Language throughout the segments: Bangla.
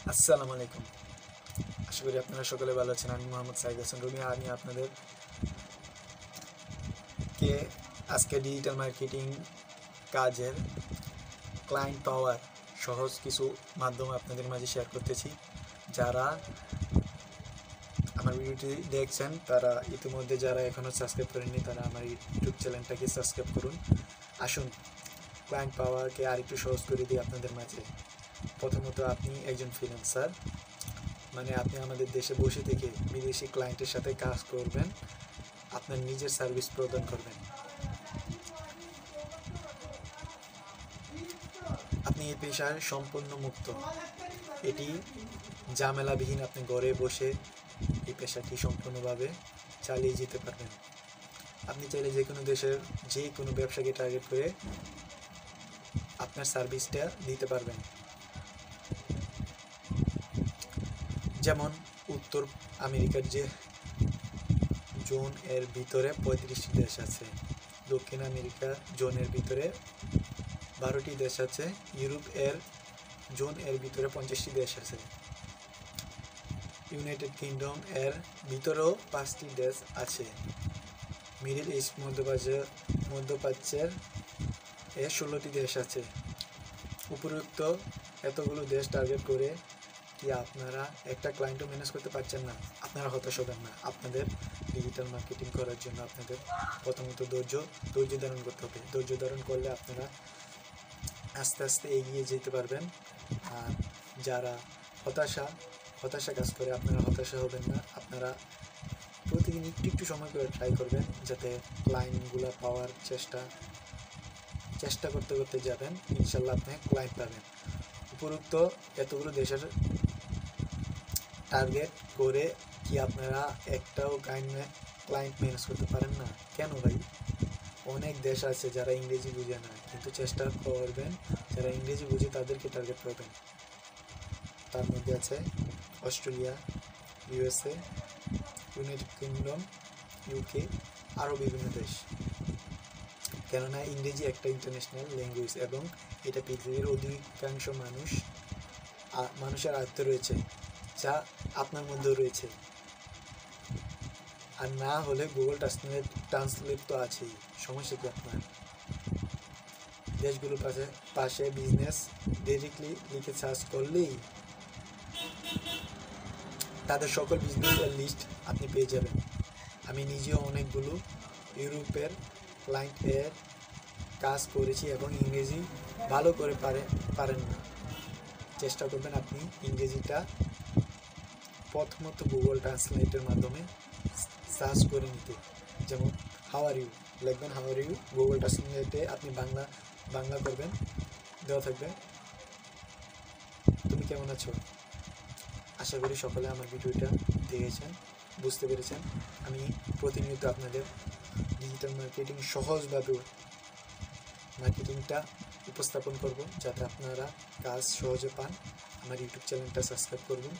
আসসালামু আলাইকুম। আশা করি আপনারা সকলে ভালো আছেন। আমি মোহাম্মদ সাইদ হাসান রুমি। আমি আপনাদেরকে আজকে ডিজিটাল মার্কেটিং কাজের ক্লায়েন্ট পাওয়ার সহজ কিছু মাধ্যম আপনাদের মাঝে শেয়ার করতেছি। যারা আমার ভিডিওটি দেখছেন তারা ইতিমধ্যে, যারা এখনও সাবস্ক্রাইব করেননি তারা আমার ইউটিউব চ্যানেলটাকে সাবস্ক্রাইব করুন। আসুন ক্লায়েন্ট পাওয়ারকে আরেকটু সহজ করে দিই আপনাদের মাঝে। প্রথমত, আপনি একজন ফ্রিল্যান্সার, মানে আপনি আমাদের দেশে বসে থেকে বিদেশি ক্লায়েন্টের সাথে কাজ করবেন, আপনার নিজের সার্ভিস প্রদান করবেন। আপনি এই পেশায় সম্পূর্ণ মুক্ত, এটি ঝামেলাবিহীন। আপনি ঘরে বসে এই পেশাটি সম্পূর্ণভাবে চালিয়ে যেতে পারবেন। আপনি চাইলে যে কোনো দেশের যে কোনো ব্যবসাকে টার্গেট করে আপনার সার্ভিসটা দিতে পারবেন। যেমন উত্তর আমেরিকার যে জোন এর ভিতরে 35টি দেশ আছে, দক্ষিণ আমেরিকা জোনের ভিতরে 12টি দেশ আছে, ইউরোপ এর জোন এর ভিতরে 50টি দেশ আছে, ইউনাইটেড কিংডম এর ভিতরেও 5টি দেশ আছে, মিডল ইস্ট মধ্যপ্রাচ্যের 16টি দেশ আছে। উপরোক্ত এতগুলো দেশ টার্গেট করে কি আপনারা একটা ক্লায়েন্টও ম্যানেজ করতে পারছেন না? আপনারা হতাশ হবেন না। আপনাদের ডিজিটাল মার্কেটিং করার জন্য আপনাদের প্রথমত ধৈর্য ধারণ করতে হবে। ধৈর্য ধারণ করলে আপনারা আস্তে আস্তে এগিয়ে যেতে পারবেন। আর যারা হতাশা কাজ করে, আপনারা হতাশা হবেন না। আপনারা প্রতিদিন একটু সময় করে ট্রাই করবেন, যাতে ক্লায়েন্টগুলো পাওয়ার চেষ্টা করতে করতে যাবেন। ইনশাল্লাহ আপনি ক্লায়েন্ট পাবেন। উপরোক্ত এতগুলো দেশের টার্গেট করে কি আপনারা একটাও ক্লায়েন্ট ম্যানেজ করতে পারেন না? কেন ভাই? অনেক দেশ আছে যারা ইংরেজি বুঝে না, কিন্তু চেষ্টা করবেন যারা ইংরেজি বুঝে তাদেরকে টার্গেট করবেন। তার মধ্যে আছে Australia, USA, United kingdom, UK, আরও বিভিন্ন দেশ। কেননা ইংরেজি একটা ইন্টারন্যাশনাল ল্যাঙ্গুয়েজ এবং এটা পৃথিবীর অধিকাংশ মানুষের আয়ত্তে রয়েছে, যা আপনার মধ্যেও রয়েছে। আর না হলে গুগল ট্রান্সলেট তো আছেই, সমস্যা কি আপনার? দেশগুলোর পাশে বিজনেস ডিরেক্টলি লিখে সার্চ করলেই তাদের সকল বিজনেসের লিস্ট আপনি পেয়ে যাবেন। আমি নিজেও অনেকগুলো ইউরোপের ক্লায়েন্টের কাজ করেছি এবং ইংরেজি ভালো করে পারেন না। চেষ্টা করবেন আপনি ইংরেজিটা প্রথমত গুগল ট্রান্সলেটের মাধ্যমে সার্চ করে নিতে। যেমন হাউ আর ইউ লিখবেন, হাউ আর ইউ, গুগল ট্রান্সলেটে আপনি বাংলা করবেন, দেওয়া থাকবে তুমি কেমন আছো। আশা করি সকলে আমার ভিডিওটা দেখেছেন, বুঝতে পেরেছেন। আমি প্রতিনিয়ত আপনাদের ডিজিটাল মার্কেটিং সহজভাবে মার্কেটিংটা উপস্থাপন করব, যাতে আপনারা কাজ সহজে পান। আমার ইউটিউব চ্যানেলটা সাবস্ক্রাইব করবেন,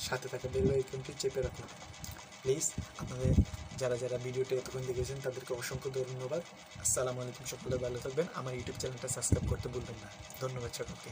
সাথে থাকা বেল আইকনটি চেপে রাখুন প্লিজ। আপনাদের যারা ভিডিওটা এতক্ষণ দেখেছেন তাদেরকে অসংখ্য ধন্যবাদ। আসসালামু আলাইকুম। সকলে ভালো থাকবেন। আমার ইউটিউব চ্যানেলটা সাবস্ক্রাইব করতে ভুলবেন না। ধন্যবাদ সকলকে।